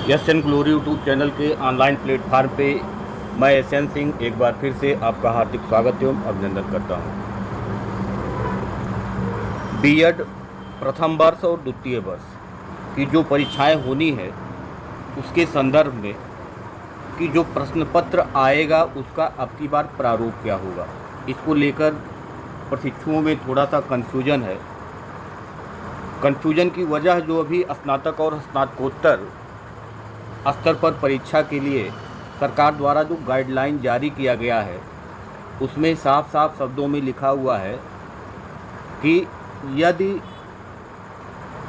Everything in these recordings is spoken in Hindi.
Yes N Glory YouTube channel के ऑनलाइन प्लेटफार्म पे मैं एसएन सिंह एक बार फिर से आपका हार्दिक स्वागत एवं अभिनंदन करता हूं। बीएड प्रथम वर्ष और द्वितीय वर्ष की जो परीक्षाएं होनी है उसके संदर्भ में कि जो प्रश्न पत्र आएगा उसका अब की बार प्रारूप क्या होगा, इसको लेकर प्रशिक्षुओं में थोड़ा सा कन्फ्यूजन है। कन्फ्यूजन की वजह जो अभी स्नातक और स्नातकोत्तर स्तर पर परीक्षा के लिए सरकार द्वारा जो गाइडलाइन जारी किया गया है उसमें साफ साफ शब्दों में लिखा हुआ है कि यदि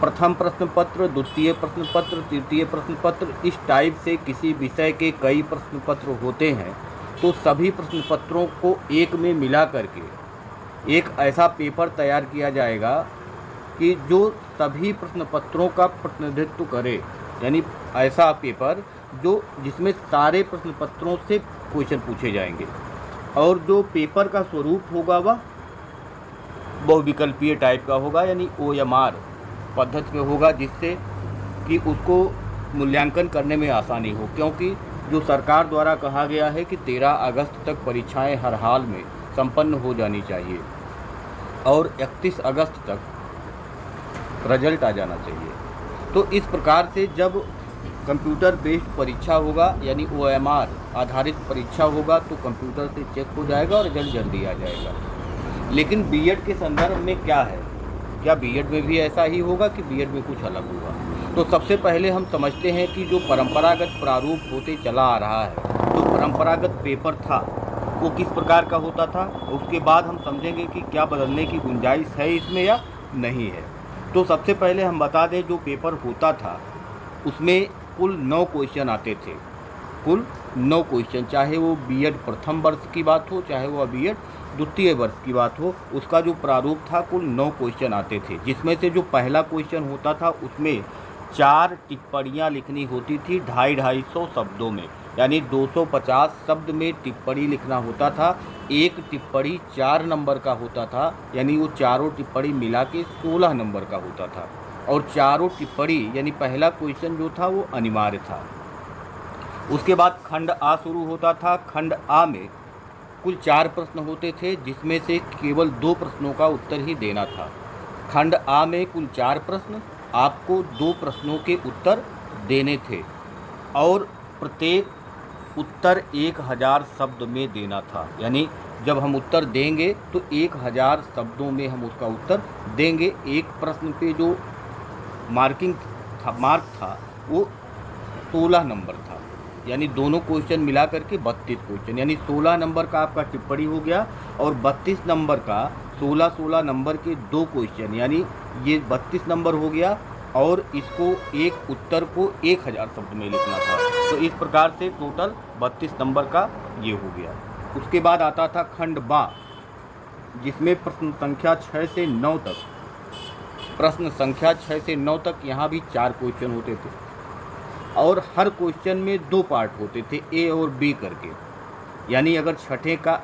प्रथम प्रश्न पत्र, द्वितीय प्रश्न पत्र, तृतीय प्रश्न पत्र इस टाइप से किसी विषय के कई प्रश्न पत्र होते हैं तो सभी प्रश्न पत्रों को एक में मिला करके एक ऐसा पेपर तैयार किया जाएगा कि जो सभी प्रश्न पत्रों का प्रतिनिधित्व करे, यानी ऐसा पेपर जिसमें सारे प्रश्न पत्रों से क्वेश्चन पूछे जाएंगे और जो पेपर का स्वरूप होगा वह बहुविकल्पीय टाइप का होगा, यानी OMR पद्धति में होगा, जिससे कि उसको मूल्यांकन करने में आसानी हो। क्योंकि जो सरकार द्वारा कहा गया है कि 13 अगस्त तक परीक्षाएं हर हाल में संपन्न हो जानी चाहिए और 31 अगस्त तक रिजल्ट आ जाना चाहिए। तो इस प्रकार से जब कंप्यूटर बेस्ड परीक्षा होगा यानी OMR आधारित परीक्षा होगा तो कंप्यूटर से चेक हो जाएगा और रिजल्ट जल्दी आ जाएगा। लेकिन बीएड के संदर्भ में क्या है, क्या बीएड में भी ऐसा ही होगा कि बीएड में कुछ अलग होगा? तो सबसे पहले हम समझते हैं कि जो परंपरागत प्रारूप होते चला आ रहा है, जो परंपरागत पेपर था वो किस प्रकार का होता था, उसके बाद हम समझेंगे कि क्या बदलने की गुंजाइश है इसमें या नहीं है। तो सबसे पहले हम बता दें जो पेपर होता था उसमें कुल 9 क्वेश्चन आते थे, कुल 9 क्वेश्चन, चाहे वो बीएड प्रथम वर्ष की बात हो चाहे वो बीएड द्वितीय वर्ष की बात हो, उसका जो प्रारूप था कुल 9 क्वेश्चन आते थे। जिसमें से जो पहला क्वेश्चन होता था उसमें 4 टिप्पणियाँ लिखनी होती थी 250 शब्दों में, यानी 250 शब्द में टिप्पणी लिखना होता था। एक टिप्पणी 4 नंबर का होता था, यानी वो चारों टिप्पणी मिला के 16 नंबर का होता था और चारों टिप्पणी यानी पहला क्वेश्चन जो था वो अनिवार्य था। उसके बाद खंड आ शुरू होता था। खंड आ में कुल 4 प्रश्न होते थे जिसमें से केवल 2 प्रश्नों का उत्तर ही देना था। खंड आ में कुल 4 प्रश्न, आपको 2 प्रश्नों के उत्तर देने थे और प्रत्येक उत्तर 1000 शब्द में देना था। यानी जब हम उत्तर देंगे तो 1000 शब्दों में हम उसका उत्तर देंगे। एक प्रश्न पे जो मार्क था वो 16 नंबर था, यानी दोनों क्वेश्चन मिला करके 32 क्वेश्चन, यानी 16 नंबर का आपका टिप्पणी हो गया और 32 नंबर का 16 नंबर के 2 क्वेश्चन, यानी ये 32 नंबर हो गया और इसको एक उत्तर को 1000 शब्द में लिखना था। तो इस प्रकार से टोटल 32 नंबर का ये हो गया। उसके बाद आता था खंड बा, जिसमें प्रश्न संख्या 6 से 9 तक, प्रश्न संख्या 6 से 9 तक यहाँ भी 4 क्वेश्चन होते थे और हर क्वेश्चन में 2 पार्ट होते थे ए और बी करके। यानी अगर छठे का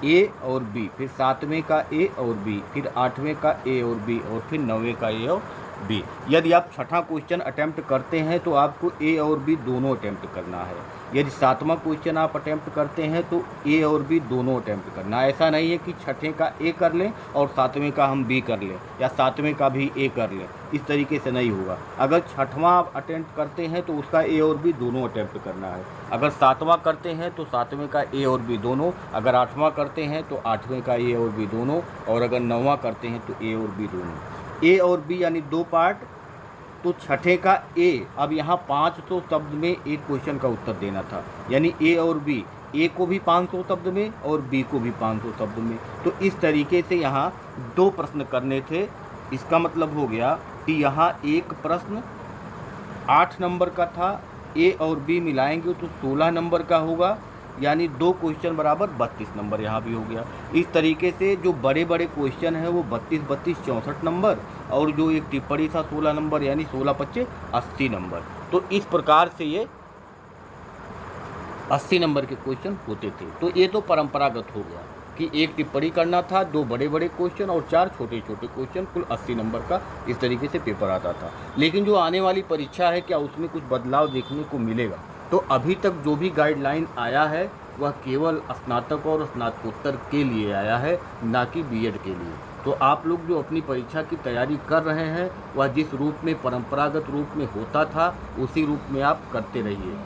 ए और बी, फिर 7वें का ए और बी, फिर 8वें का ए और बी और फिर 9वें का ए और बी। यदि आप छठा क्वेश्चन अटैम्प्ट करते हैं तो आपको ए और बी दोनों अटैम्प्ट करना है। यदि 7वां क्वेश्चन आप अटैम्प्ट करते हैं तो ए और बी दोनों अटैम्प्ट करना है। ऐसा नहीं है कि छठे का ए कर लें और 7वें का हम बी कर लें या 7वें का भी ए कर लें, इस तरीके से नहीं होगा। अगर 6वां आप अटैम्प्ट करते हैं तो उसका ए और बी दोनों अटैम्प्ट करना है। अगर 7वां करते हैं तो 7वें का ए और बी दोनों, अगर 8वां करते हैं तो 8वें का ए और बी दोनों, और अगर 9वां करते हैं तो ए और बी दोनों। ए और बी यानी 2 पार्ट। तो छठे का ए, अब यहाँ 500 शब्द में एक क्वेश्चन का उत्तर देना था, यानी ए और बी, ए को भी 500 शब्द में और बी को भी 500 शब्द में। तो इस तरीके से यहाँ 2 प्रश्न करने थे। इसका मतलब हो गया कि यहाँ एक प्रश्न 8 नंबर का था, ए और बी मिलाएंगे तो 16 नंबर का होगा, यानी 2 क्वेश्चन बराबर 32 नंबर यहाँ भी हो गया। इस तरीके से जो बड़े बड़े क्वेश्चन हैं वो 32, 64 नंबर और जो एक टिप्पणी था 16 नंबर, यानी 16 25 80 नंबर। तो इस प्रकार से ये 80 नंबर के क्वेश्चन होते थे। तो ये तो परंपरागत हो गया। कि एक टिप्पणी करना था, 2 बड़े-बड़े क्वेश्चन और 4 छोटे-छोटे क्वेश्चन, कुल 80 नंबर का इस तरीके से पेपर आता था। लेकिन जो आने वाली परीक्षा है, क्या उसमें कुछ बदलाव देखने को मिलेगा? तो अभी तक जो भी गाइडलाइन आया है वह केवल स्नातक और स्नातकोत्तर के लिए आया है, ना कि बीएड के लिए। तो आप लोग जो अपनी परीक्षा की तैयारी कर रहे हैं वह जिस रूप में परंपरागत रूप में होता था उसी रूप में आप करते रहिए।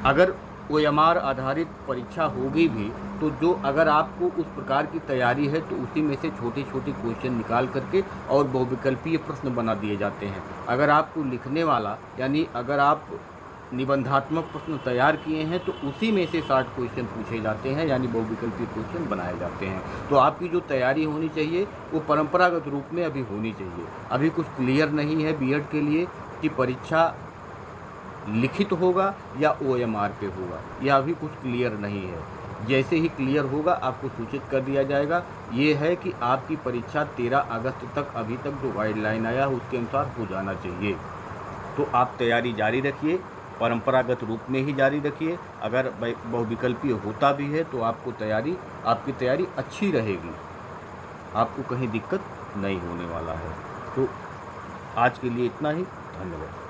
अगर ओएमआर आधारित परीक्षा होगी भी तो जो अगर आपको उस प्रकार की तैयारी है तो उसी में से छोटे छोटे क्वेश्चन निकाल करके और बहुविकल्पीय प्रश्न बना दिए जाते हैं। अगर आपको लिखने वाला यानी अगर आप निबंधात्मक प्रश्न तैयार किए हैं तो उसी में से 60 क्वेश्चन पूछे जाते हैं यानी बहुविकल्पीय क्वेश्चन बनाए जाते हैं। तो आपकी जो तैयारी होनी चाहिए वो परंपरागत रूप में अभी होनी चाहिए। अभी कुछ क्लियर नहीं है बीएड के लिए कि परीक्षा लिखित होगा या ओएमआर पे होगा, यह अभी कुछ क्लियर नहीं है। जैसे ही क्लियर होगा आपको सूचित कर दिया जाएगा। ये है कि आपकी परीक्षा 13 अगस्त तक अभी तक जो गाइडलाइन आया है उसके अनुसार हो जाना चाहिए। तो आप तैयारी जारी रखिए, परंपरागत रूप में ही जारी रखिए। अगर बहुविकल्पीय होता भी है तो आपकी तैयारी अच्छी रहेगी, आपको कहीं दिक्कत नहीं होने वाला है। तो आज के लिए इतना ही, धन्यवाद।